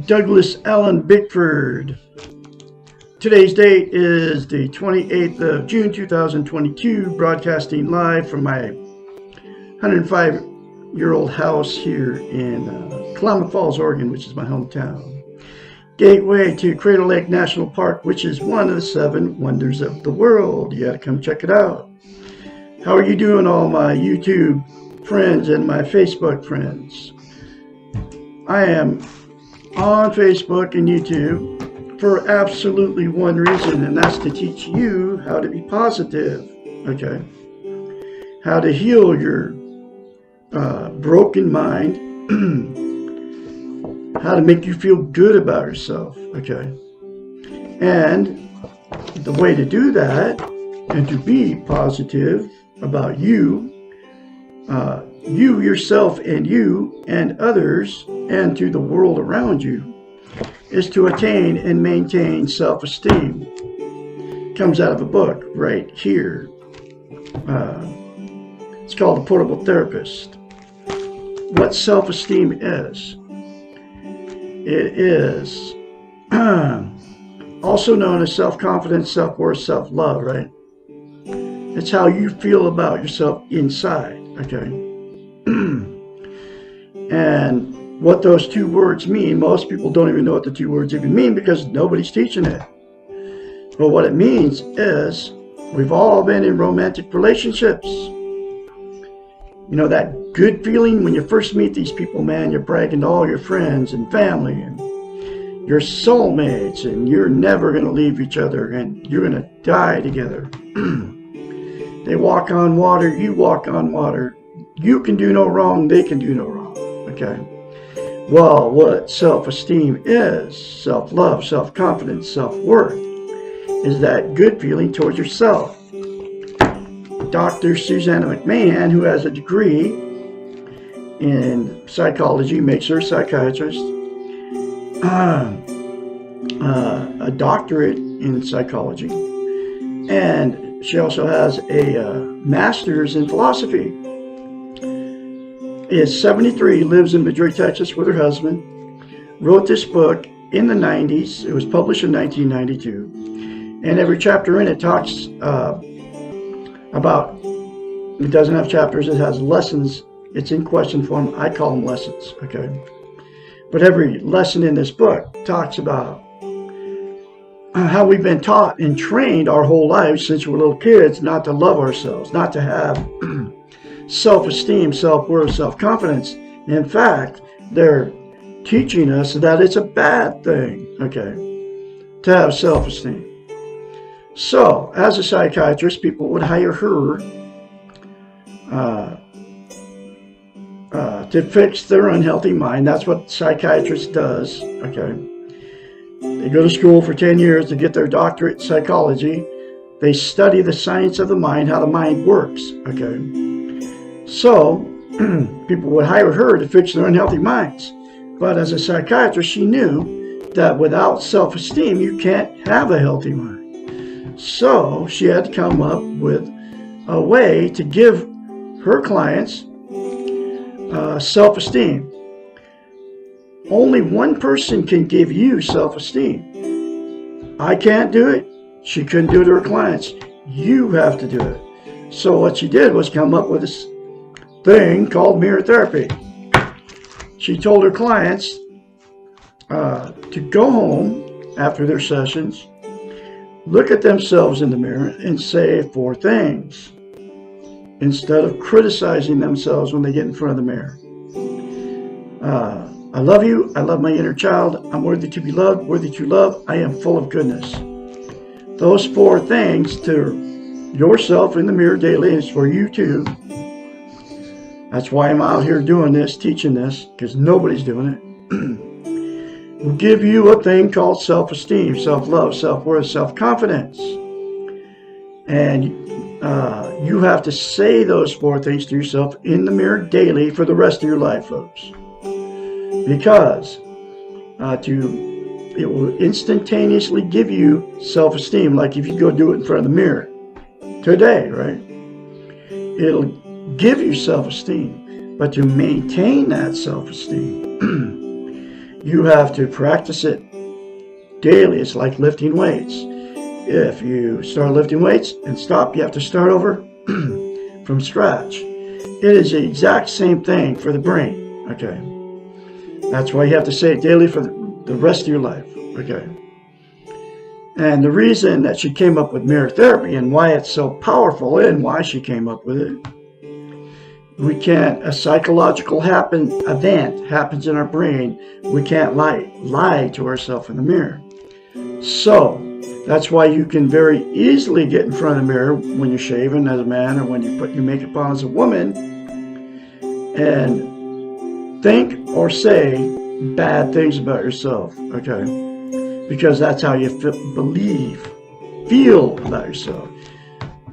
Douglas Allen Bickford. Today's date is the 28th of June 2022, broadcasting live from my 105-year-old house here in Klamath Falls, Oregon, which is my hometown. Gateway to Crater Lake National Park, which is one of the 7 wonders of the world. You gotta come check it out. How are you doing, all my YouTube friends and my Facebook friends? I am on Facebook and YouTube for absolutely one reason, and that's to teach you how to be positive, okay? How to heal your broken mind, how to make you feel good about yourself, okay? And the way to do that and to be positive about you, you yourself and you and others and to the world around you, is to attain and maintain self-esteem. Comes out of a book right here. It's called The Portable Therapist. What self-esteem is. It is also known as self-confidence, self-worth, self-love, right? It's how you feel about yourself inside, okay? And what those 2 words mean, most people don't even know what the 2 words even mean because nobody's teaching it. But what it means is we've all been in romantic relationships. You know, that good feeling when you first meet these people, man, you're bragging to all your friends and family and your soulmates, and you're never going to leave each other, and you're going to die together. They walk on water, you walk on water. You can do no wrong, they can do no wrong, okay? Well, what self-esteem is, self-love, self-confidence, self-worth, is that good feeling towards yourself. Dr. Susanna McMahon, who has a degree in psychology, makes her a psychiatrist, a doctorate in psychology, and she also has a master's in philosophy. Is 73, lives in Madrid, Texas with her husband, wrote this book in the 90s. It was published in 1992. And every chapter in it talks about, it doesn't have chapters, it has lessons. It's in question form. I call them lessons, okay? But every lesson in this book talks about how we've been taught and trained our whole lives since we're little kids not to love ourselves, not to have self-esteem, self-worth, self-confidence. In fact, they're teaching us that it's a bad thing, okay, to have self-esteem. So, as a psychiatrist, people would hire her to fix their unhealthy mind. That's what psychiatrist does, okay? They go to school for 10 years to get their doctorate in psychology. They study the science of the mind, how the mind works, okay? So, people would hire her to fix their unhealthy minds. But as a psychiatrist, she knew that without self-esteem, you can't have a healthy mind. So, she had to come up with a way to give her clients self-esteem. Only one person can give you self-esteem. I can't do it. She couldn't do it to her clients. You have to do it. So what she did was come up with this thing called mirror therapy. She told her clients to go home after their sessions, look at themselves in the mirror and say 4 things instead of criticizing themselves when they get in front of the mirror. I love you. I love my inner child. I'm worthy to be loved, worthy to love. I am full of goodness. Those 4 things to yourself in the mirror daily is for you too. That's why I'm out here doing this, teaching this, because nobody's doing it. Will give you a thing called self-esteem, self-love, self-worth, self-confidence. And you have to say those 4 things to yourself in the mirror daily for the rest of your life, folks. Because it will instantaneously give you self-esteem, like if you go do it in front of the mirror today, right? It'll give you self-esteem. But to maintain that self-esteem, You have to practice it daily. It's like lifting weights. If you start lifting weights and stop, you have to start over from scratch. It is the exact same thing for the brain. Okay. That's why you have to say it daily for the rest of your life. Okay. And the reason that she came up with mirror therapy and why it's so powerful and why she came up with it, a psychological event happens in our brain. We can't lie to ourselves in the mirror. So that's why you can very easily get in front of the mirror when you're shaving as a man or when you put your makeup on as a woman and think or say bad things about yourself, okay? Because that's how you feel about yourself.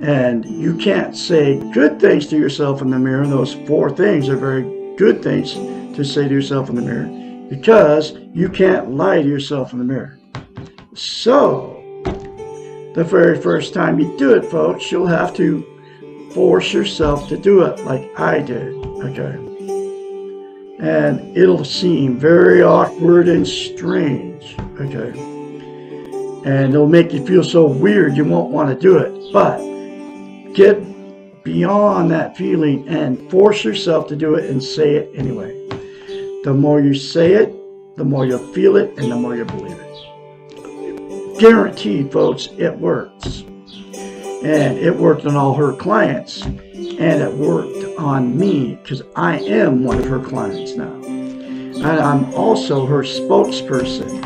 And you can't say good things to yourself in the mirror. Those 4 things are very good things to say to yourself in the mirror because you can't lie to yourself in the mirror. So, the very first time you do it, folks, you'll have to force yourself to do it like I did, okay? And it'll seem very awkward and strange, okay? And it'll make you feel so weird you won't want to do it. But get beyond that feeling and force yourself to do it and say it anyway. The more you say it, the more you'll feel it and the more you believe it. Guaranteed, folks, it works. And it worked on all her clients. And it worked on me because I am one of her clients now. And I'm also her spokesperson,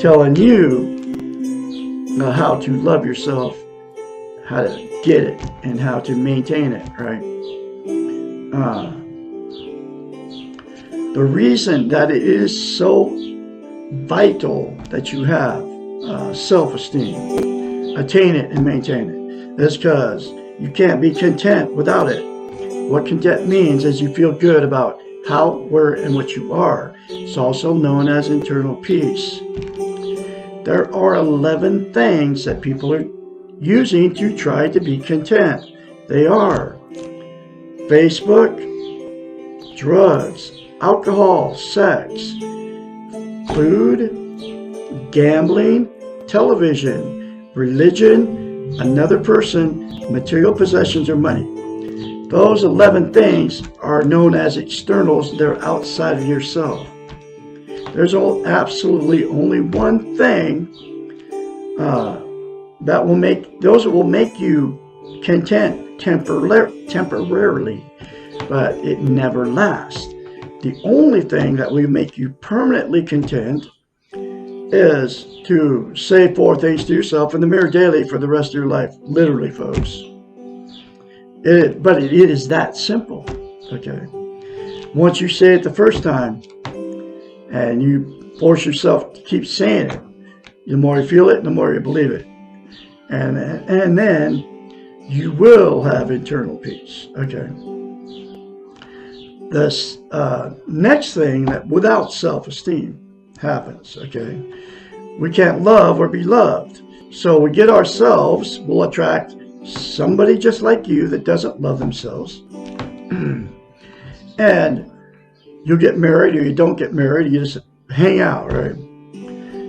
telling you how to love yourself, how to get it, and how to maintain it, right? The reason that it is so vital that you have self-esteem, attain it and maintain it, is because you can't be content without it. What content means is you feel good about how, where, and what you are. It's also known as internal peace. There are 11 things that people are using to try to be content. They are Facebook, drugs, alcohol, sex, food, gambling, television, religion, another person, material possessions, or money. Those 11 things are known as externals. They're outside of yourself. There's absolutely only one thing that will make you content temporarily, but it never lasts. The only thing that will make you permanently content is to say 4 things to yourself in the mirror daily for the rest of your life. Literally, folks. But it is that simple. Okay. Once you say it the first time, and you force yourself to keep saying it, the more you feel it, the more you believe it. And then you will have internal peace. Okay. This next thing that without self-esteem happens. Okay. We can't love or be loved. So we get ourselves, we'll attract somebody just like you that doesn't love themselves. And you get married or you don't get married, you just hang out, right?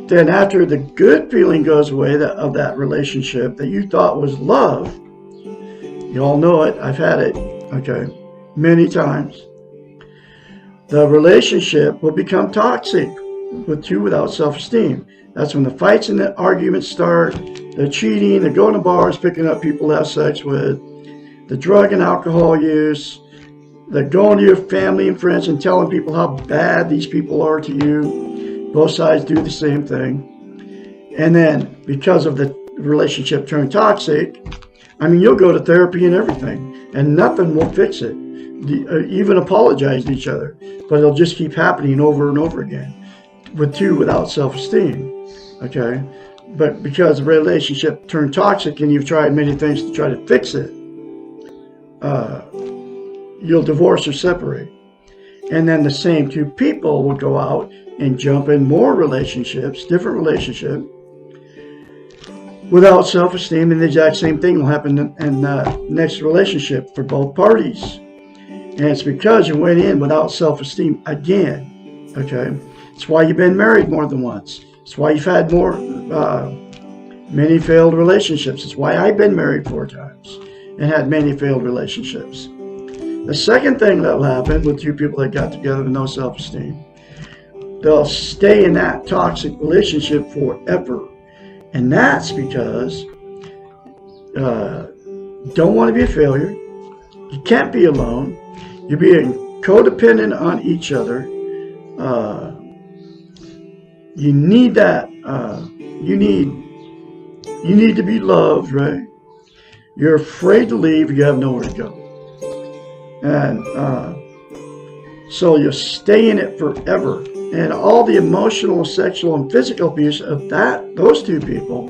Then after the good feeling goes away of that relationship that you thought was love, you all know it, I've had it, okay, many times. The relationship will become toxic with you without self-esteem. That's when the fights and the arguments start, the cheating, the going to bars, picking up people to have sex with, the drug and alcohol use, the going to your family and friends and telling people how bad these people are to you. Both sides do the same thing. And then because of the relationship turned toxic, I mean, you'll go to therapy and everything, and nothing will fix it. Even apologize to each other, but it'll just keep happening over and over again with you without self-esteem. Okay, but because the relationship turned toxic and you've tried many things to try to fix it, you'll divorce or separate. And then the same 2 people will go out and jump in more relationships, different relationships, without self-esteem, and the exact same thing will happen in the next relationship for both parties. And it's because you went in without self-esteem again. Okay, It's why you've been married more than once. It's why you've had many failed relationships. It's why I've been married 4 times and had many failed relationships. The second thing that will happen with 2 people that got together with no self-esteem, they'll stay in that toxic relationship forever. And that's because you don't want to be a failure. You can't be alone. You're being codependent on each other. You need that. You need to be loved, right? You're afraid to leave. You have nowhere to go. And so you'll stay in it forever. And all the emotional, sexual, and physical abuse of those 2 people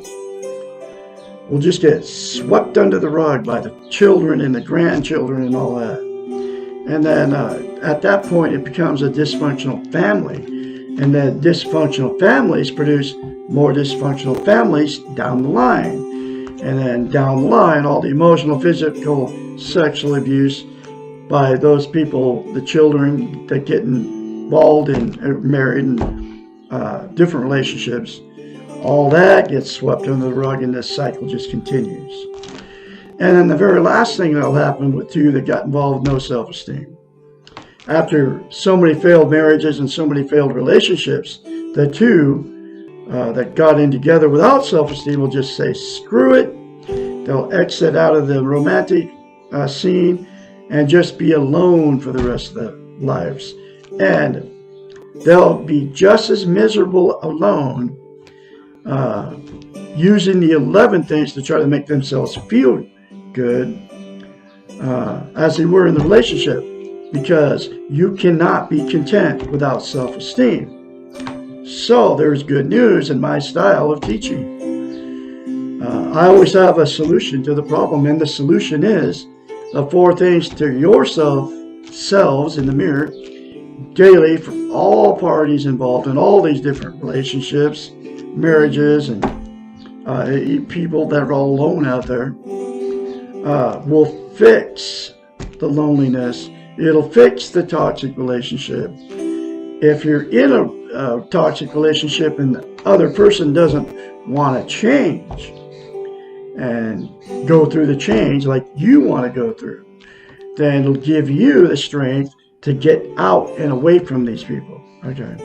will just get swept under the rug by the children and the grandchildren and all that. And then at that point, it becomes a dysfunctional family. And then dysfunctional families produce more dysfunctional families down the line. And then down the line, all the emotional, physical, sexual abuse by those people, the children that get involved in married and different relationships, all that gets swept under the rug and this cycle just continues. And then the very last thing that'll happen with 2 that got involved with no self-esteem. After so many failed marriages and so many failed relationships, the 2 that got in together without self-esteem will just say, screw it. They'll exit out of the romantic scene and just be alone for the rest of their lives. And they'll be just as miserable alone, using the 11 things to try to make themselves feel good, as they were in the relationship, because you cannot be content without self-esteem. So there's good news in my style of teaching. I always have a solution to the problem, and the solution is the 4 things to yourselves in the mirror daily for all parties involved in all these different relationships, marriages, and people that are all alone out there, will fix the loneliness. It'll fix the toxic relationship. If you're in a toxic relationship and the other person doesn't want to change and go through the change like you want to go through, then it'll give you the strength to get out and away from these people, okay,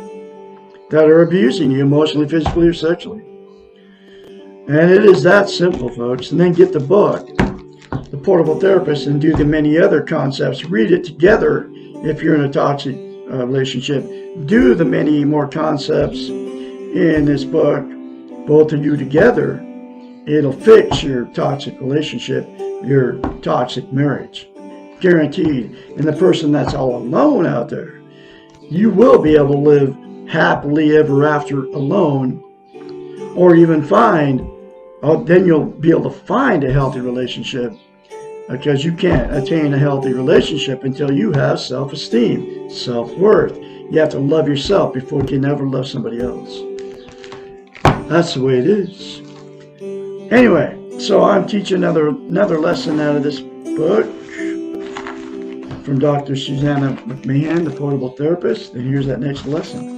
that are abusing you emotionally, physically, or sexually. And it is that simple, folks. And then get the book, The Portable Therapist, and do the many other concepts. Read it together if you're in a toxic relationship. Do the many more concepts in this book, both of you together. It'll fix your toxic relationship, your toxic marriage. Guaranteed. And the person that's all alone out there, you will be able to live happily ever after alone, or even then you'll be able to find a healthy relationship, because you can't attain a healthy relationship until you have self-esteem, self-worth. You have to love yourself before you can ever love somebody else. That's the way it is. Anyway, so I'm teaching another lesson out of this book from Dr. Susanna McMahon, the Portable Therapist. And here's that next lesson.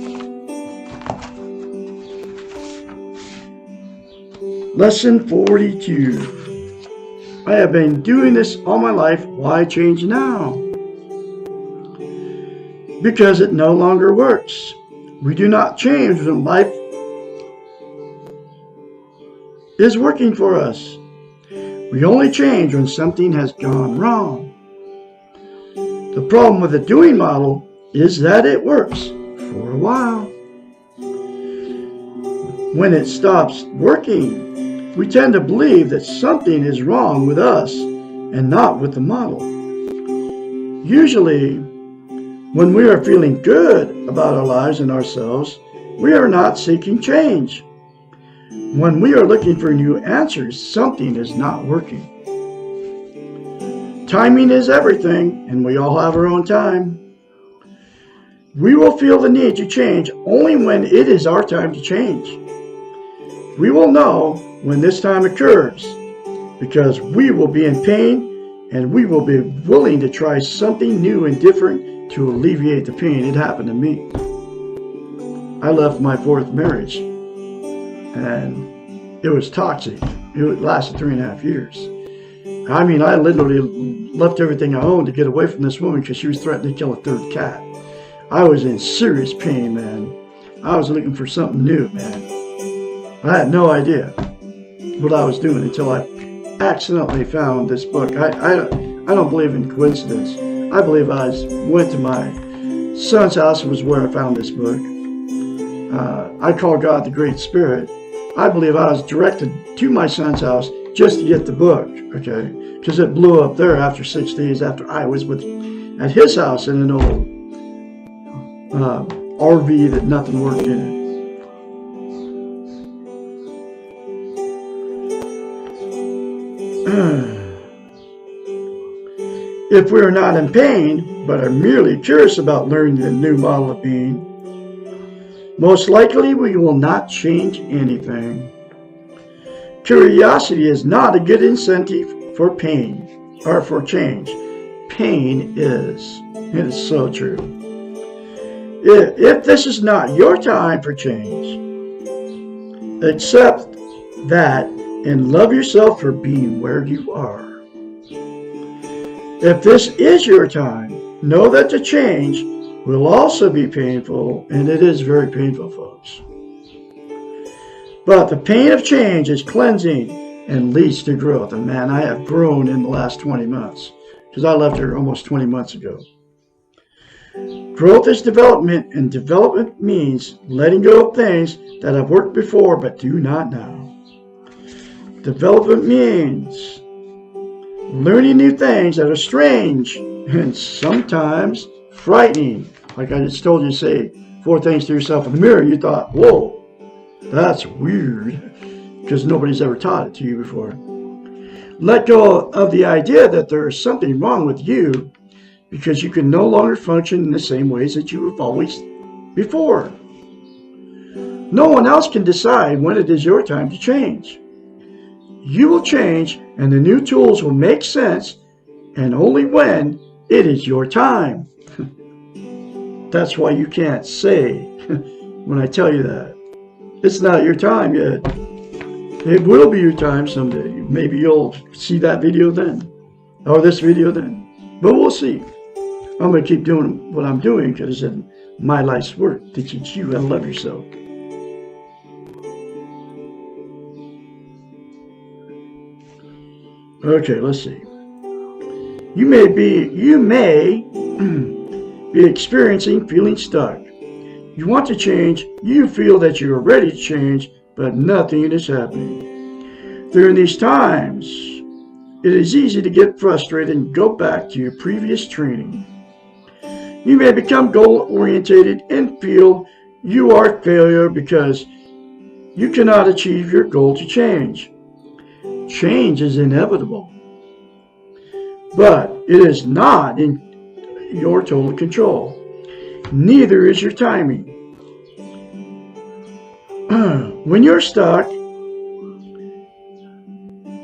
Lesson 42. I have been doing this all my life. Why change now? Because it no longer works. We do not change when life is working for us. We only change when something has gone wrong. The problem with the doing model is that it works for a while. When it stops working, we tend to believe that something is wrong with us and not with the model. Usually, when we are feeling good about our lives and ourselves, we are not seeking change. When we are looking for new answers, something is not working. Timing is everything, and we all have our own time. We will feel the need to change only when it is our time to change. We will know when this time occurs, because we will be in pain and we will be willing to try something new and different to alleviate the pain. It happened to me. I left my fourth marriage, and it was toxic. It lasted 3.5 years. I mean, I literally left everything I owned to get away from this woman because she was threatening to kill a third cat. I was in serious pain, man. I was looking for something new, man. I had no idea what I was doing until I accidentally found this book. I don't believe in coincidence. I believe I went to my son's house was where I found this book. I call God the Great Spirit. I believe I was directed to my son's house just to get the book, okay? Because it blew up there after 6 days after I was at his house in an old RV that nothing worked in it. If we are not in pain, but are merely curious about learning the new model of being, most likely we will not change anything. Curiosity is not a good incentive for pain or for change. Pain is. It is so true. If this is not your time for change, accept that and love yourself for being where you are. If this is your time, know that the change will also be painful, and it is very painful, folks. But the pain of change is cleansing and leads to growth. And man, I have grown in the last 20 months because I left her almost 20 months ago. Growth is development, and development means letting go of things that have worked before but do not now. Development means learning new things that are strange and sometimes frightening. Like I just told you, say 4 things to yourself in the mirror. You thought, whoa, that's weird, because nobody's ever taught it to you before. Let go of the idea that there is something wrong with you because you can no longer function in the same ways that you have always before. No one else can decide when it is your time to change. You will change, and the new tools will make sense, and only when it is your time. That's why you can't say when I tell you that. It's not your time yet. It will be your time someday. Maybe you'll see that video then, or this video then. But we'll see. I'm going to keep doing what I'm doing because it's my life's work to teach you how to love yourself. Okay, let's see. You may be experiencing feeling stuck. You want to change, you feel that you are ready to change, but nothing is happening. During these times, it is easy to get frustrated and go back to your previous training. You may become goal-oriented and feel you are a failure because you cannot achieve your goal to change. Change is inevitable, but it is not in your total control. Neither is your timing. When you're stuck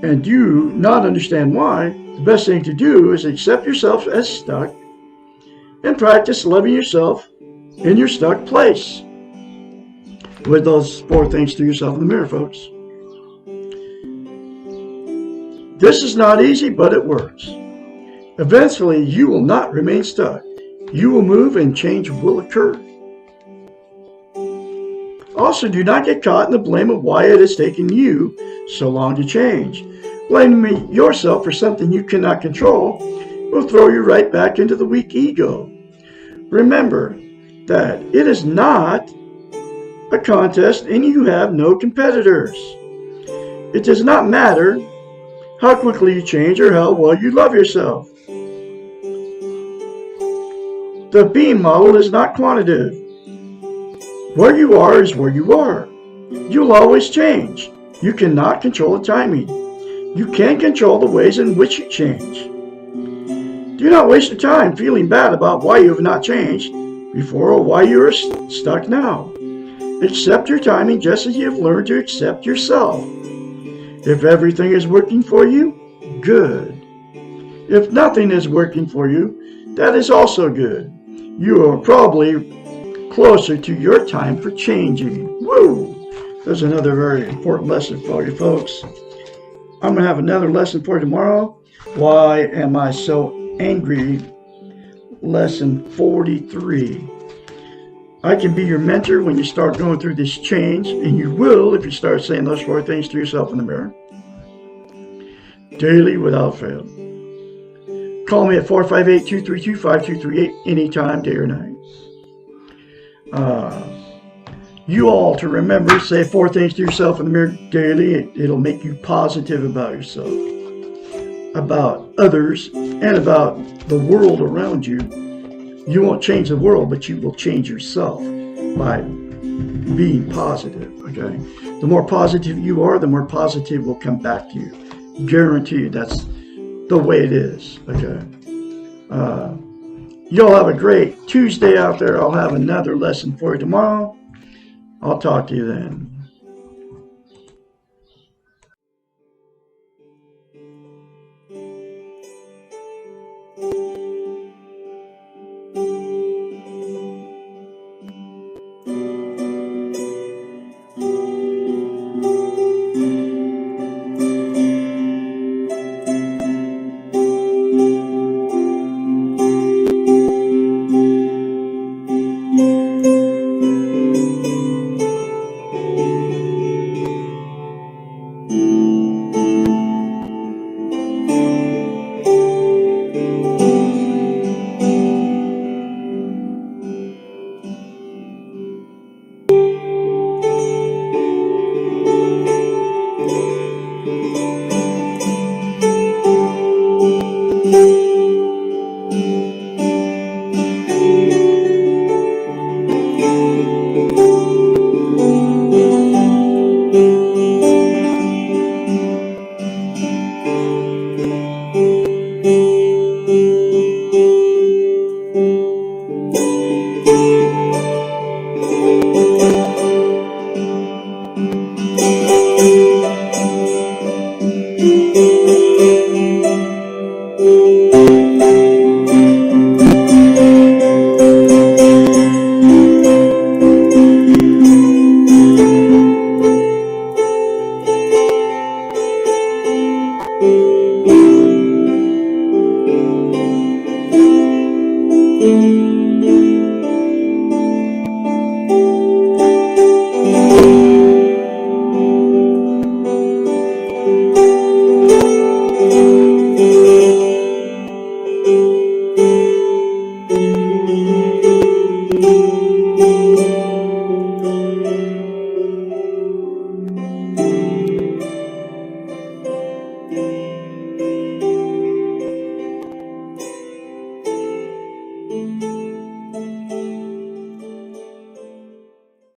and you not understand why, the best thing to do is accept yourself as stuck and practice loving yourself in your stuck place. With those 4 things to yourself in the mirror, folks. This is not easy, but it works. Eventually, you will not remain stuck. You will move and change will occur. Also, do not get caught in the blame of why it has taken you so long to change. Blaming yourself for something you cannot control will throw you right back into the weak ego. Remember that it is not a contest and you have no competitors. It does not matter how quickly you change or how well you love yourself. The being model is not quantitative. Where you are is where you are. You'll always change. You cannot control the timing. You can control the ways in which you change. Do not waste your time feeling bad about why you have not changed before or why you are stuck now. Accept your timing just as you have learned to accept yourself. If everything is working for you, good. If nothing is working for you, that is also good. You are probably closer to your time for changing. Woo! There's another very important lesson for you folks. I'm going to have another lesson for you tomorrow. Why am I so angry? Lesson 43. I can be your mentor when you start going through this change, and you will if you start saying those 4 things to yourself in the mirror. Daily without fail. Call me at 458-232-5238 anytime, day or night. You all to remember, say 4 things to yourself in the mirror daily. It'll make you positive about yourself, about others, and about the world around you. You won't change the world, but you will change yourself by being positive, okay? The more positive you are, the more positive will come back to you. Guarantee you that's the way it is, okay? Y'all have a great Tuesday out there. I'll have another lesson for you tomorrow. I'll talk to you then.